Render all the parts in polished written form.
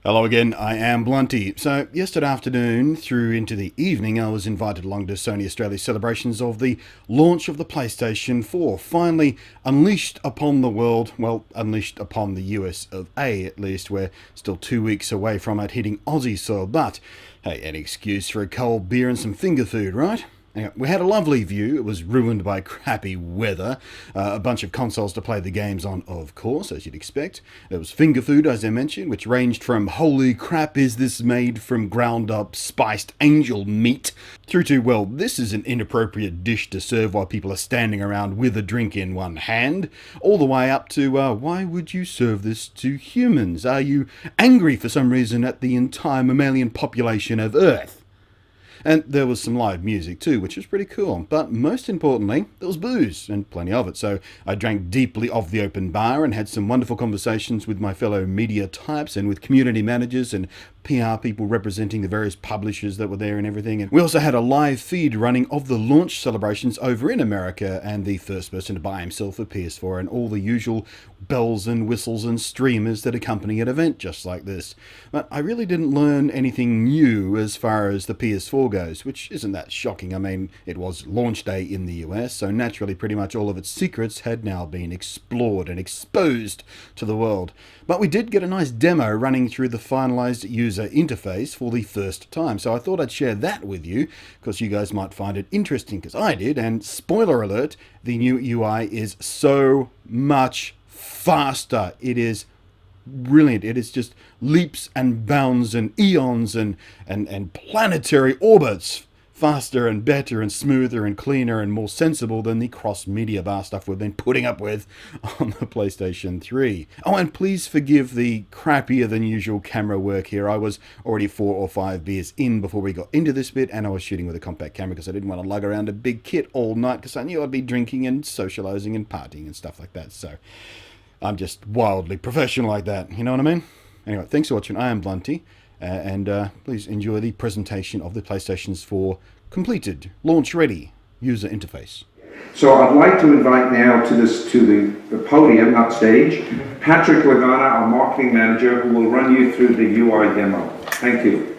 Hello again, I am Blunty. So, yesterday afternoon through into the evening, I was invited along to Sony Australia's celebrations of the launch of the PlayStation 4, finally unleashed upon the world, well, unleashed upon the US of A at least. We're still 2 weeks away from it hitting Aussie soil, but hey, any excuse for a cold beer and some finger food, right? Anyway, we had a lovely view. It was ruined by crappy weather. A bunch of consoles to play the games on, of course, as you'd expect. There was finger food, as I mentioned, which ranged from holy crap, is this made from ground up spiced angel meat, through to, well, this is an inappropriate dish to serve while people are standing around with a drink in one hand, all the way up to, why would you serve this to humans? Are you angry for some reason at the entire mammalian population of Earth? And there was some live music too, which was pretty cool. But most importantly, there was booze, and plenty of it. So I drank deeply of the open bar and had some wonderful conversations with my fellow media types and with community managers and PR people representing the various publishers that were there and everything. And we also had a live feed running of the launch celebrations over in America and the first person to buy himself a PS4 and all the usual bells and whistles and streamers that accompany an event just like this. But I really didn't learn anything new as far as the PS4 goes, which isn't that shocking. I mean, it was launch day in the US, so naturally pretty much all of its secrets had now been explored and exposed to the world. But we did get a nice demo running through the finalized user interface for the first time, so I thought I'd share that with you because you guys might find it interesting, because I did. And spoiler alert, the new UI is so much faster. It is brilliant. It is just leaps and bounds and eons and planetary orbits faster and better and smoother and cleaner and more sensible than the cross-media bar stuff we've been putting up with on the PlayStation 3. Oh, and please forgive the crappier than usual camera work here. I was already 4 or 5 beers in before we got into this bit, and I was shooting with a compact camera because I didn't want to lug around a big kit all night because I knew I'd be drinking and socializing and partying and stuff like that. So I'm just wildly professional like that, you know what I mean? Anyway, thanks for watching. I am Blunty, and please enjoy the presentation of the PlayStation's 4 completed, launch-ready user interface. So I'd like to invite now to the podium, not stage, Patrick Lagana, our marketing manager, who will run you through the UI demo. Thank you.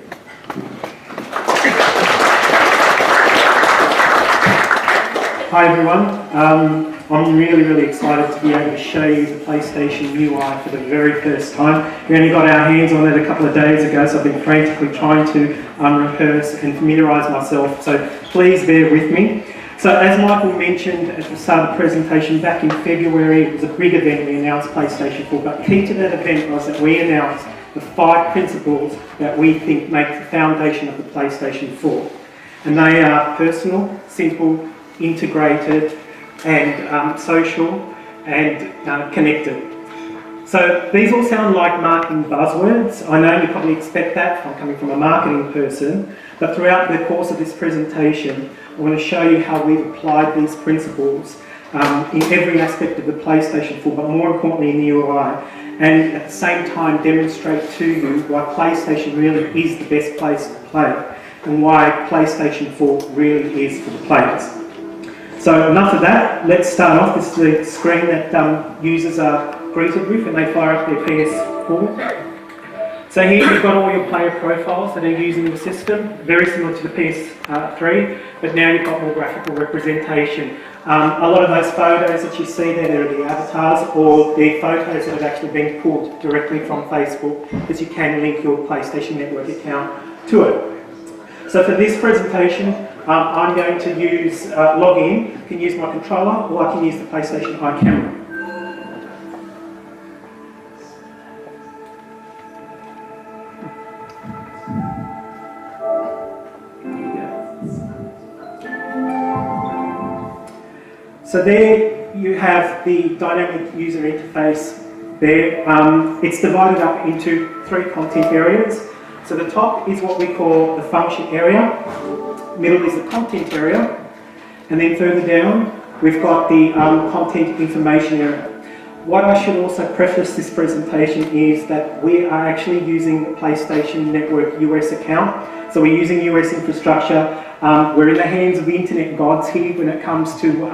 Hi everyone. I'm really excited to be able to show you the PlayStation UI for the very first time. We only got our hands on it a couple of days ago, so I've been frantically trying to rehearse and familiarise myself, so please bear with me. So as Michael mentioned at the start of the presentation, back in February it was a big event. We announced PlayStation 4, but key to that event was that we announced the 5 principles that we think make the foundation of the PlayStation 4. And they are personal, simple, integrated, and social and connected. So these all sound like marketing buzzwords. I know you probably expect that from coming from a marketing person, but throughout the course of this presentation, I want to show you how we've applied these principles in every aspect of the PlayStation 4, but more importantly in the UI, and at the same time demonstrate to you why PlayStation really is the best place to play, and why PlayStation 4 really is for the players. So enough of that, let's start off. This is the screen that users are greeted with when they fire up their PS4. So here you've got all your player profiles that are using the system, very similar to the PS3, but now you've got more graphical representation. A lot of those photos that you see there, they're the avatars or the photos that have actually been pulled directly from Facebook, because you can link your PlayStation Network account to it. So for this presentation, I'm going to use log in. I can use my controller, or I can use the PlayStation Eye camera. So there you have the dynamic user interface there. It's divided up into 3 content areas. So the top is what we call the function area, middle is the content area, and then further down we've got the content information area. What I should also preface this presentation is that we are actually using the PlayStation Network US account. So we're using US infrastructure. We're in the hands of the internet gods here when it comes to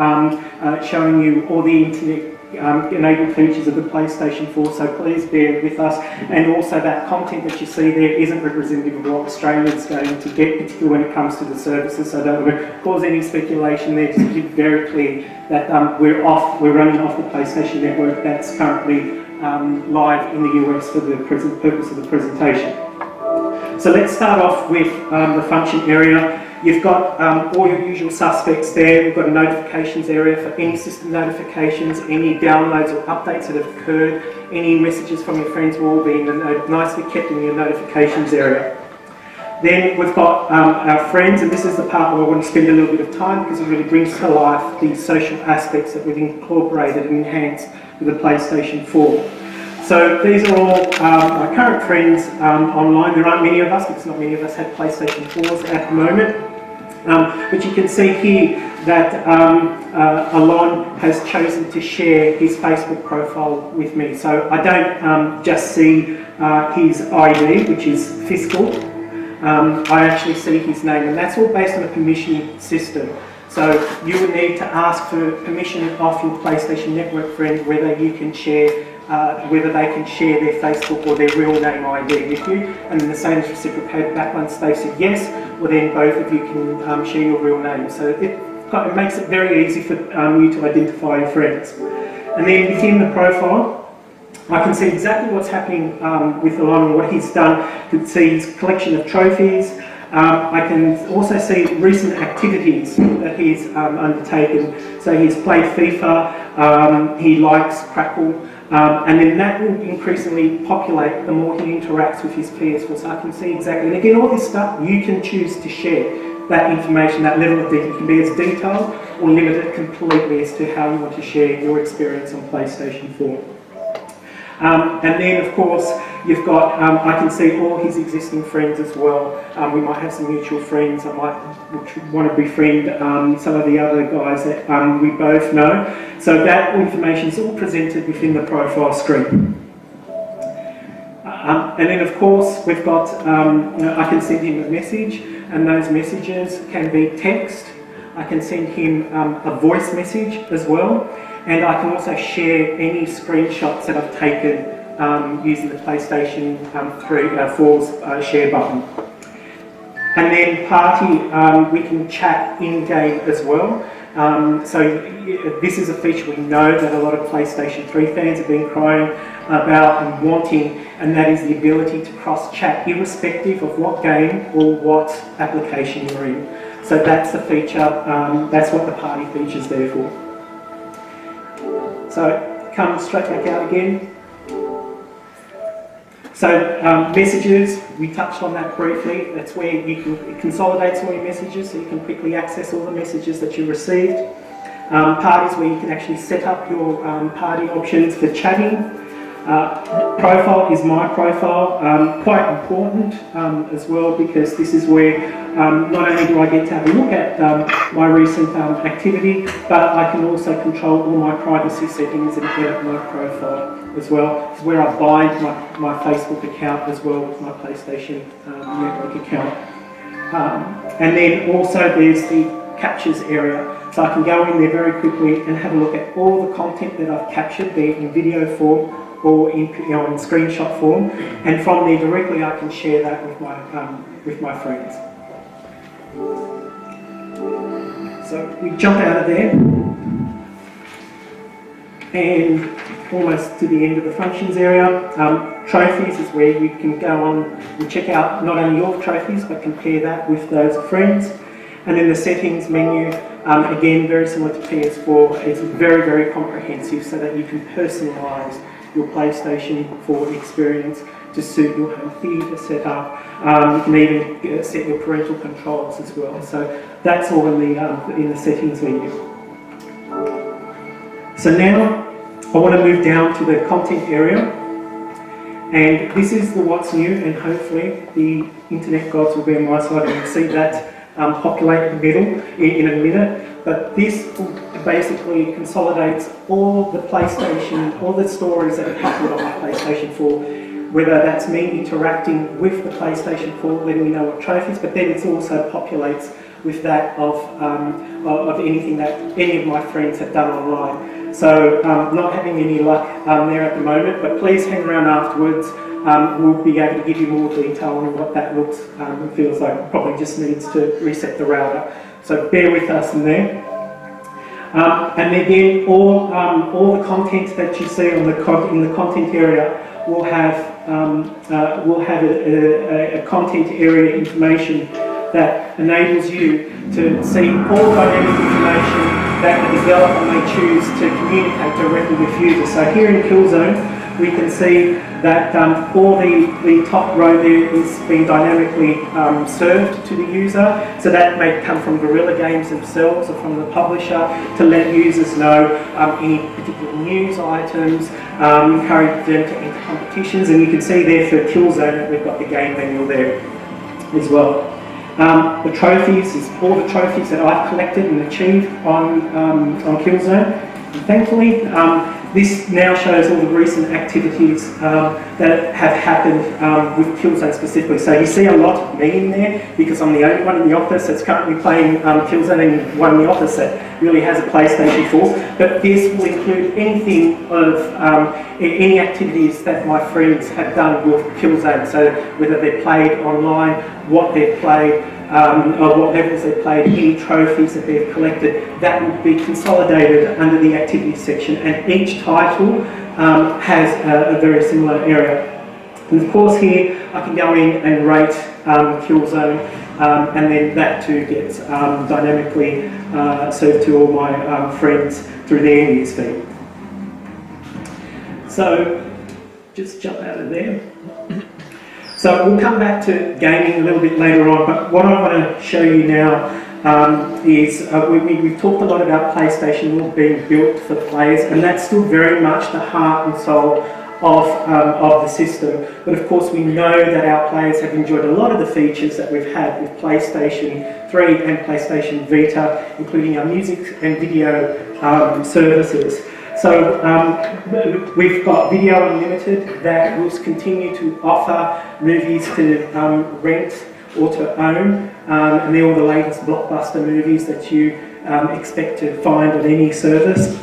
showing you all the internet enabled features of the PlayStation 4, so please bear with us. And also that content that you see there isn't representative of what Australia's going to get, particularly when it comes to the services, so don't want to cause any speculation there. Just to be very clear that we're running off the PlayStation Network that's currently live in the US for the purpose of the presentation. So let's start off with the function area. You've got all your usual suspects there. We've got a notifications area for any system notifications, any downloads or updates that have occurred, any messages from your friends will all be nicely kept in your notifications area. Then we've got our friends, and this is the part where I want to spend a little bit of time because it really brings to life the social aspects that we've incorporated and enhanced with the PlayStation 4. So these are all my current friends online. There aren't many of us because not many of us have PlayStation 4s at the moment. But you can see here that Alon has chosen to share his Facebook profile with me. So I don't just see his ID, which is fiscal. I actually see his name, and that's all based on a permission system. So you would need to ask for permission of your PlayStation Network friend whether you can share, whether they can share their Facebook or their real name ID with you, and then the same is reciprocated back once they've said yes, well then both of you can share your real name. So it makes it very easy for you to identify your friends. And then within the profile, I can see exactly what's happening with Alon and what he's done. I can see his collection of trophies. I can also see recent activities that he's undertaken. So he's played FIFA, he likes Crackle, and then that will increasingly populate the more he interacts with his PS4. So I can see exactly, and again, all this stuff you can choose to share that information, that level of detail. You can be as detailed or limit it completely as to how you want to share your experience on PlayStation 4. And then, of course, you've got, I can see all his existing friends as well. We might have some mutual friends. I might want to befriend some of the other guys that we both know. So that information is all presented within the profile screen. And then, of course, we've got, I can send him a message, and those messages can be text. I can send him a voice message as well. And I can also share any screenshots that I've taken using the PlayStation 4's share button. And then party, we can chat in-game as well. So this is a feature we know that a lot of PlayStation 3 fans have been crying about and wanting, and that is the ability to cross-chat irrespective of what game or what application you're in. So that's the feature, that's what the party feature's there for. So come straight back out again. So messages, we touched on that briefly. That's where you can, it consolidates all your messages so you can quickly access all the messages that you received. Parties, where you can actually set up your party options for chatting. Profile is my profile, quite important as well, because this is where not only do I get to have a look at my recent activity, but I can also control all my privacy settings and edit my profile as well. It's where I bind my Facebook account as well with my PlayStation Network account. And then also there's the captures area. So I can go in there very quickly and have a look at all the content that I've captured, be it in video form or in screenshot form, and from there directly I can share that with my friends. So we jump out of there and almost to the end of the functions area. Trophies is where you can go on and check out not only your trophies but compare that with those of friends. And then the settings menu, again very similar to PS4, it's very, very comprehensive so that you can personalise your PlayStation 4 experience to suit your home theatre setup. You can even set your parental controls as well. So that's all in the settings menu. So now I want to move down to the content area, and this is the what's new, and hopefully the internet gods will be on my side and you'll see that populate the middle in a minute. But this basically consolidates all the PlayStation, all the stories that are coupled on my PlayStation 4, whether that's me interacting with the PlayStation 4, letting me know what trophies, but then it also populates with that of anything that any of my friends have done online. So not having any luck there at the moment, but please hang around afterwards. We'll be able to give you more detail on what that looks and feels like. Probably just needs to reset the router. So bear with us in there. And again, all the content that you see in the content area will have a content area information that enables you to see all dynamic information that the developer may choose to communicate directly with users. So here in Killzone, we can see that all the top row there is being dynamically served to the user. So that may come from Guerrilla Games themselves or from the publisher to let users know any particular news items, encourage them to enter competitions, and you can see there for Killzone that we've got the game manual there as well. The trophies is all the trophies that I've collected and achieved on Killzone. And thankfully, this now shows all the recent activities that have happened with Killzone specifically. So you see a lot of me in there because I'm the only one in the office that's currently playing Killzone and one in the office that really has a PlayStation 4. But this will include anything of any activities that my friends have done with Killzone. So whether they've played online, what they've played, or what levels they've played, any trophies that they've collected, that will be consolidated under the activities section, and each title has a very similar area. And of course here I can go in and rate Killzone, and then that too gets dynamically served to all my friends through their newsfeed. So just jump out of there. So we'll come back to gaming a little bit later on, but what I want to show you now is we've talked a lot about PlayStation being built for players, and that's still very much the heart and soul of the system. But of course we know that our players have enjoyed a lot of the features that we've had with PlayStation 3 and PlayStation Vita, including our music and video services. So we've got Video Unlimited that will continue to offer movies to rent or to own, and they're all the latest blockbuster movies that you expect to find on any service.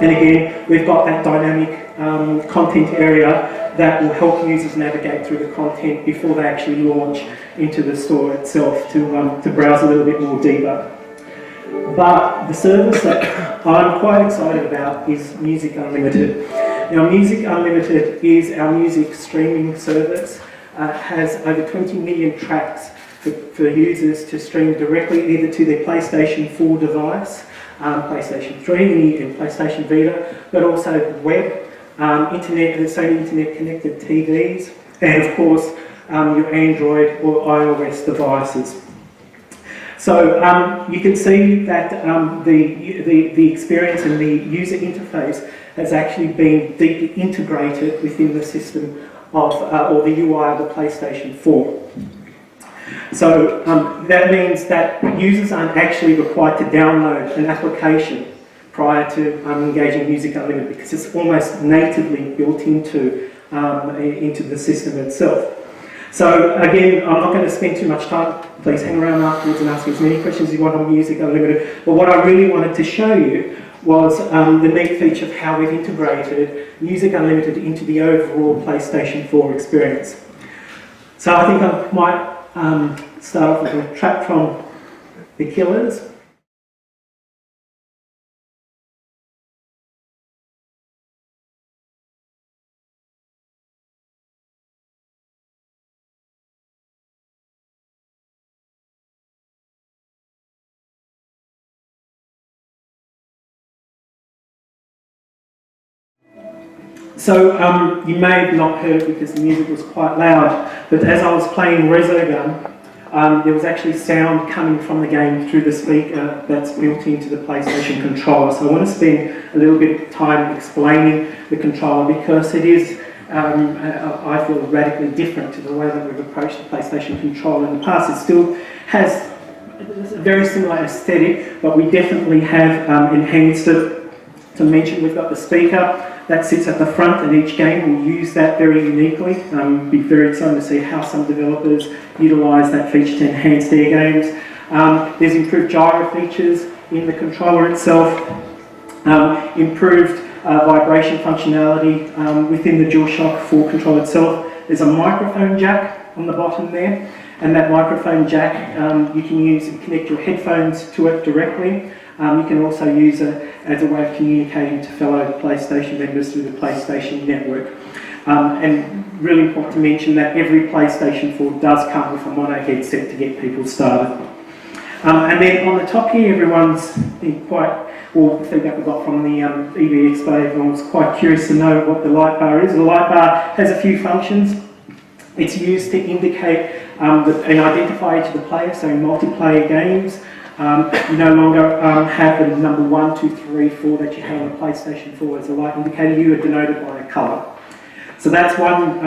And again, we've got that dynamic content area that will help users navigate through the content before they actually launch into the store itself to browse a little bit more deeper. But the service that I'm quite excited about is Music Unlimited. Now, Music Unlimited is our music streaming service. Has over 20 million tracks for users to stream directly either to their PlayStation 4 device, PlayStation 3 and PlayStation Vita, but also web, internet and Sony internet connected TVs, and of course your Android or iOS devices. So you can see that the experience and the user interface has actually been deeply integrated within the system of, or the UI of the PlayStation 4. So that means that users aren't actually required to download an application prior to engaging Music Unlimited, because it's almost natively built into the system itself. So again, I'm not going to spend too much time. Please hang around afterwards and ask me as many questions as you want on Music Unlimited. But what I really wanted to show you was the neat feature of how we've integrated Music Unlimited into the overall PlayStation 4 experience. So I think I might start off with a track from The Killers. So you may have not heard it because the music was quite loud, but as I was playing Resogun, there was actually sound coming from the game through the speaker that's built into the PlayStation controller. So I want to spend a little bit of time explaining the controller, because it is, I feel, radically different to the way that we've approached the PlayStation controller in the past. It still has a very similar aesthetic, but we definitely have enhanced it. To mention, we've got the speaker that sits at the front, and each game will use that very uniquely. Be very excited to see how some developers utilise that feature to enhance their games. There's improved gyro features in the controller itself, improved vibration functionality within the DualShock 4 controller itself. There's a microphone jack on the bottom there, and that microphone jack you can use and connect your headphones to it directly. You can also use it as a way of communicating to fellow PlayStation members through the PlayStation network. And really important to mention that every PlayStation 4 does come with a mono headset to get people started. And then on the top here, everyone's been quite, well, the feedback we got from the EV Expo, everyone was quite curious to know what the light bar is. The light bar has a few functions. It's used to indicate and identify each of the players, so in multiplayer games, you no longer have the number 1, 2, 3, 4 that you have on the PlayStation 4 as a light indicator. You are denoted by a colour. So that's one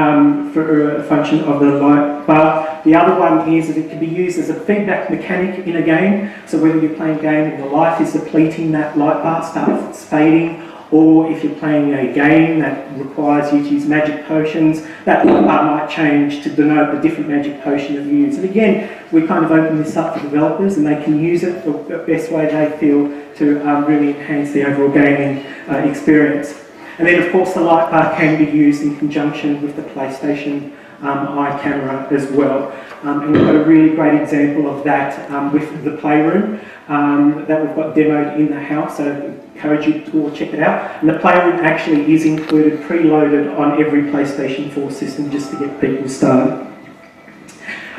function of the light bar. The other one is that it can be used as a feedback mechanic in a game. So whether you're playing a game and the life is depleting, that light bar starts fading, or if you're playing a game that requires you to use magic potions, that light bar might change to denote the different magic potion you've used. And again, we kind of open this up to developers and they can use it the best way they feel to really enhance the overall gaming experience. And then of course the light bar can be used in conjunction with the PlayStation Eye camera as well. And we've got a really great example of that with the Playroom that we've got demoed in the house, so I encourage you to all check it out. And the Playroom actually is included, preloaded on every PlayStation 4 system just to get people started.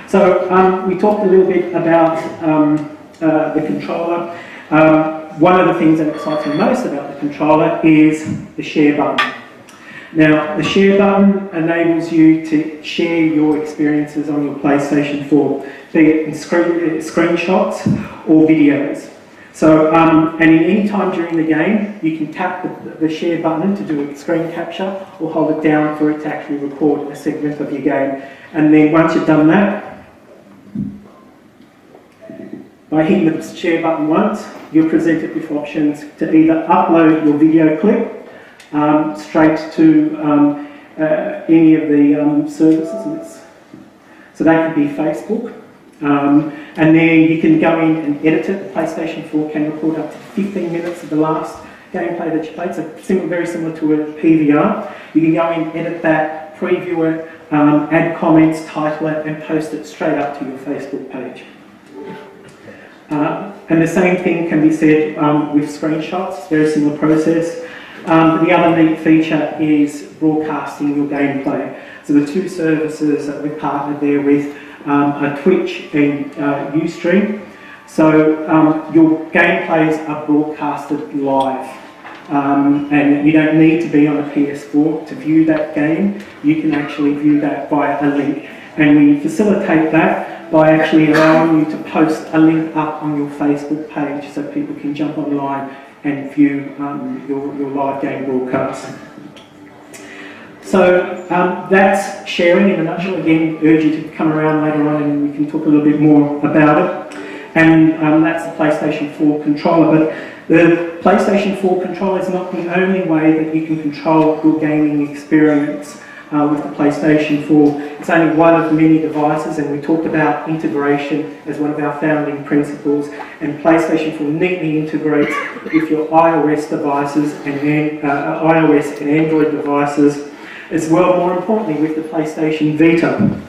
So we talked a little bit about the controller. One of the things that excites me most about the controller is the share button. Now, the share button enables you to share your experiences on your PlayStation 4, be it in screenshots or videos. So, and in any time during the game, you can tap the share button to do a screen capture or hold it down for it to actually record a segment of your game. And then once you've done that, by hitting the share button once, you're presented with options to either upload your video clip straight to any of the services. So that could be Facebook. And then you can go in and edit it. The PlayStation 4 can record up to 15 minutes of the last gameplay that you played, so very similar to a PVR. You can go in, edit that, preview it, add comments, title it, and post it straight up to your Facebook page. And the same thing can be said with screenshots, very similar process. The other neat feature is broadcasting your gameplay. So the two services that we've partnered there with are Twitch and Ustream. So your gameplays are broadcasted live. And you don't need to be on a PS4 to view that game. You can actually view that via a link. And we facilitate that by actually allowing you to post a link up on your Facebook page so people can jump online and view your live game broadcast. So that's sharing in a nutshell. Again, urge you to come around later on and we can talk a little bit more about it. And that's the PlayStation 4 controller. But the PlayStation 4 controller is not the only way that you can control your gaming experience with the PlayStation 4. It's only one of many devices, and we talked about integration as one of our founding principles, and PlayStation 4 neatly integrates with your iOS devices and iOS and Android devices, as well, more importantly, with the PlayStation Vita.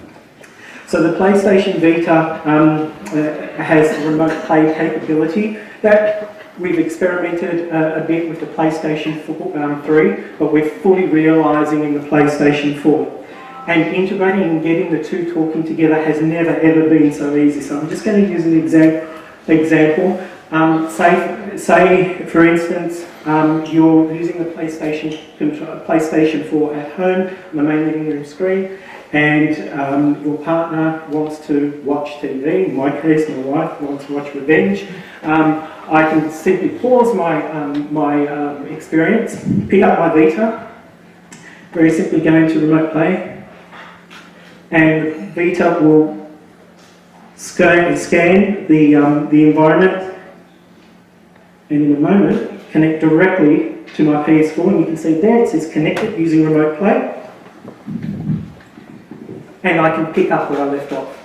So the PlayStation Vita has remote play capability that we've experimented a bit with the PlayStation 3, but we're fully realising in the PlayStation 4. And integrating and getting the two talking together has never ever been so easy. So I'm just going to use an example. Say, for instance, you're using the PlayStation 4 at home on the main living room screen, and your partner wants to watch TV. In my case, my wife wants to watch Revenge. I can simply pause my experience, pick up my Vita, very simply go into Remote Play, and Vita will scan the environment, and in a moment connect directly to my PS4, and you can see there it says connected using Remote Play, and I can pick up where I left off.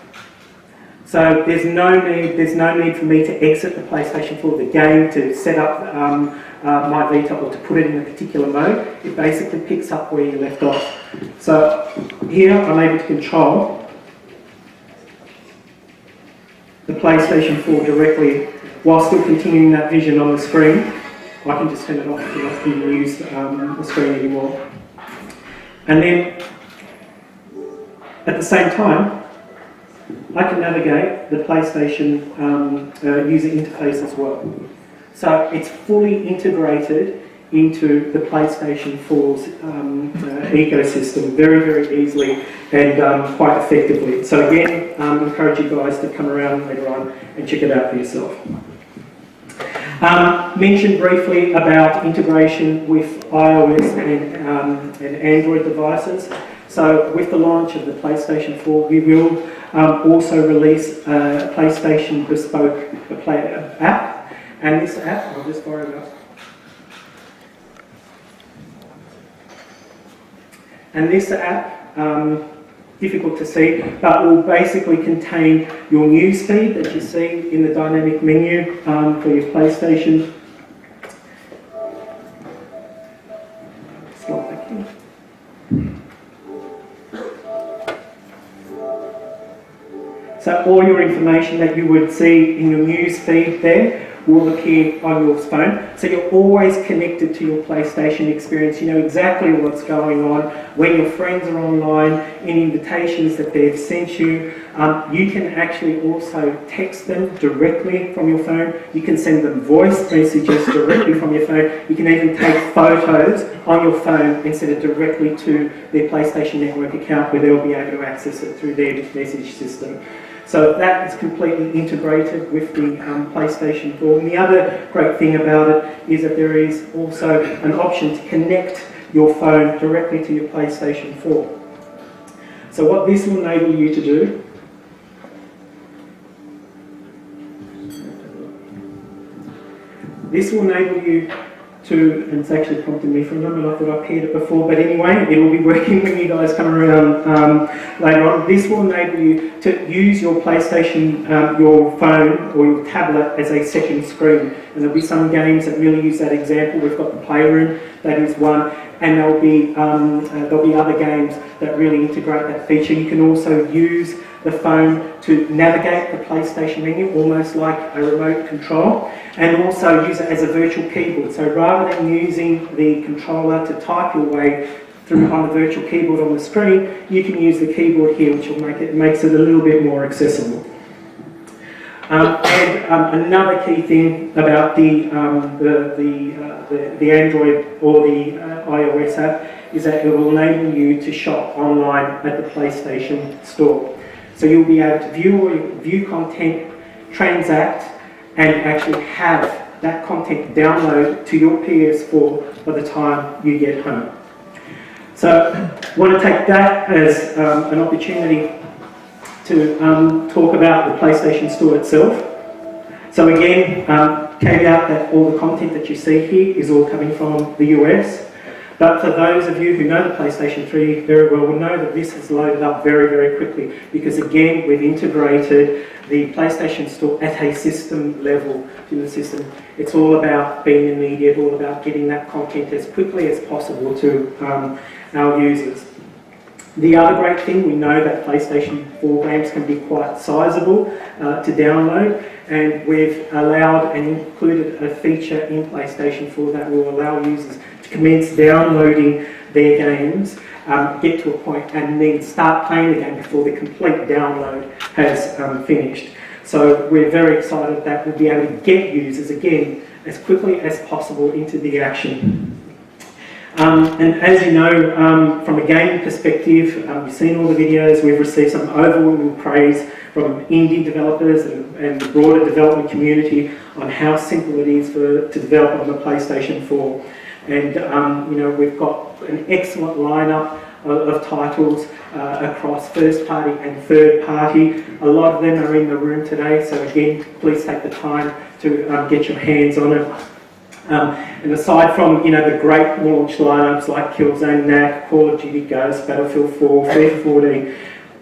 So there's no need for me to exit the PlayStation 4 the game to set up my Vita or to put it in a particular mode. It basically picks up where you left off. So here I'm able to control the PlayStation 4 directly while still continuing that vision on the screen. I can just turn it off if I don't use the screen anymore. And then at the same time, I can navigate the PlayStation user interface as well. So it's fully integrated into the PlayStation 4's ecosystem very, very easily and quite effectively. So again, I encourage you guys to come around later on and check it out for yourself. Mentioned briefly about integration with iOS and Android devices. So with the launch of the PlayStation 4, we will also release a PlayStation bespoke app, and this app, I'll just fire it up. And this app, difficult to see, but will basically contain your news feed that you see in the dynamic menu for your PlayStation. Slide back in. So all your information that you would see in your news feed there will appear on your phone. So you're always connected to your PlayStation experience. You know exactly what's going on, when your friends are online, any invitations that they've sent you. You can actually also text them directly from your phone. You can send them voice messages directly from your phone. You can even take photos on your phone and send it directly to their PlayStation Network account where they'll be able to access it through their message system. So that is completely integrated with the PlayStation 4. And the other great thing about it is that there is also an option to connect your phone directly to your PlayStation 4. So what this will enable you to do to, and it's actually prompted me for a moment, I thought I paired it before, but anyway, it will be working when you guys come around later on. This will enable you to use your PlayStation, your phone or your tablet as a second screen. And there'll be some games that really use that example. We've got the Playroom, that is one, and there'll be other games that really integrate that feature. You can also use the phone to navigate the PlayStation menu, almost like a remote control, and also use it as a virtual keyboard. So rather than using the controller to type your way through on the virtual keyboard on the screen, you can use the keyboard here, which will makes it a little bit more accessible. Another key thing about the Android or the iOS app is that it will enable you to shop online at the PlayStation Store. So you'll be able to view content, transact, and actually have that content download to your PS4 by the time you get home. So I want to take that as an opportunity to talk about the PlayStation Store itself. So again, caveat that all the content that you see here is all coming from the US. But for those of you who know the PlayStation 3 very well will know that this is loaded up very, very quickly because again, we've integrated the PlayStation Store at a system level to the system. It's all about being immediate, all about getting that content as quickly as possible to our users. The other great thing, we know that PlayStation 4 games can be quite sizable to download, and we've allowed and included a feature in PlayStation 4 that will allow users to commence downloading their games, get to a point and then start playing the game before the complete download has finished. So we're very excited that we'll be able to get users again as quickly as possible into the action. And as you know, from a gaming perspective, you've seen all the videos, we've received some overwhelming praise from indie developers and the broader development community on how simple it is to develop on the PlayStation 4. And you know, we've got an excellent lineup of titles across first party and third party. A lot of them are in the room today, so again, please take the time to get your hands on it. And aside from the great launch lineups like Killzone, NAC, Call of Duty Ghosts, Battlefield 4, FIFA 14,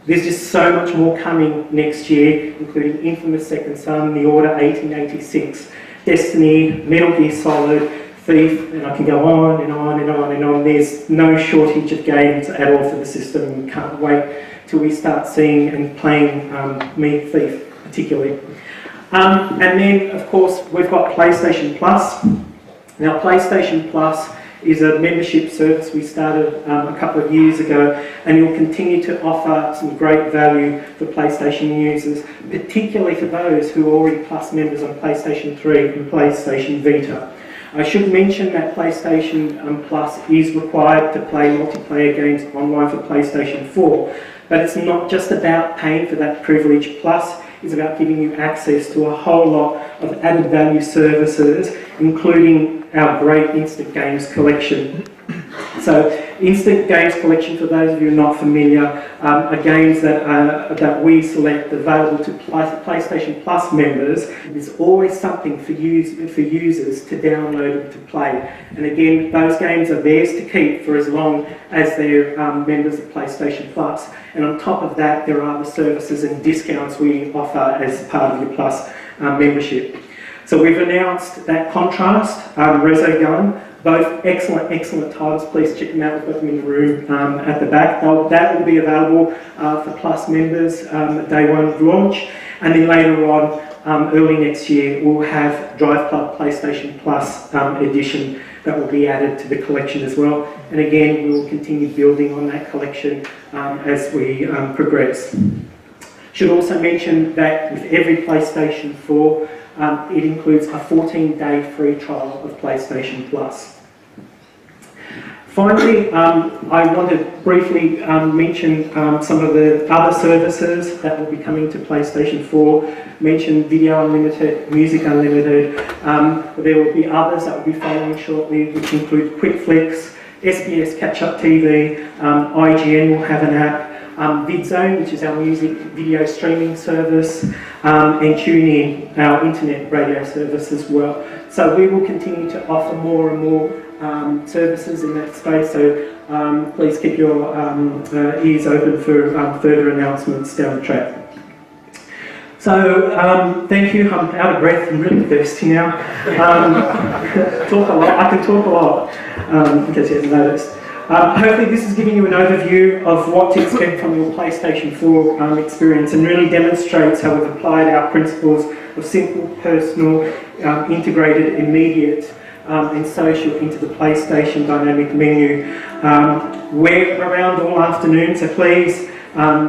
There's just so much more coming next year, including Infamous Second Son, The Order 1886, Destiny, Metal Gear Solid, Thief, and I can go on and on and on and on. There's no shortage of games at all for the system, and we can't wait till we start seeing and playing Thief particularly. And then, of course, we've got PlayStation Plus. Now, PlayStation Plus is a membership service we started a couple of years ago, and you'll continue to offer some great value for PlayStation users, particularly for those who are already Plus members on PlayStation 3 and PlayStation Vita. I should mention that PlayStation Plus is required to play multiplayer games online for PlayStation 4, but it's not just about paying for that privilege. Plus is about giving you access to a whole lot of added value services, including our great Instant Games collection. So, Instant Games collection, for those of you who are not familiar, are games that we select available to PlayStation Plus members. There's always something for users to download and to play. And again, those games are theirs to keep for as long as they're members of PlayStation Plus. And on top of that, there are the services and discounts we offer as part of your Plus membership. So we've announced that Contrast, Resogun, both excellent titles. Please check them out. We've got them in the room at the back. That will be available for Plus members day one of launch. And then later on, early next year, we'll have Drive Club PlayStation Plus edition that will be added to the collection as well. And again, we will continue building on that collection as we progress. Should also mention that with every PlayStation 4, it includes a 14-day free trial of PlayStation Plus. Finally, I want to briefly mention some of the other services that will be coming to PlayStation 4. Mention Video Unlimited, Music Unlimited. There will be others that will be following shortly, which include QuickFlix, SBS Catch-Up TV, IGN will have an app, VidZone, which is our music video streaming service, and TuneIn, our internet radio service as well. So we will continue to offer more and more services in that space, so please keep your ears open for further announcements down the track. So, thank you. I'm out of breath and really thirsty now. Talk a lot. I can talk a lot, in case you haven't noticed. Hopefully this is giving you an overview of what to expect from your PlayStation 4 experience, and really demonstrates how we've applied our principles of simple, personal, integrated, immediate, and social into the PlayStation dynamic menu. We're around all afternoon, so please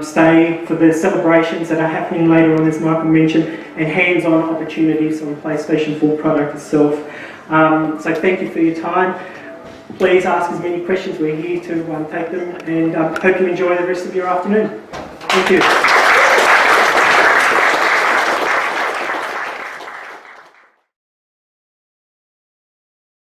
stay for the celebrations that are happening later on, as Michael mentioned, and hands-on opportunities on the PlayStation 4 product itself. So thank you for your time. Please ask as many questions. We're here to take them, and hope you enjoy the rest of your afternoon. Thank you.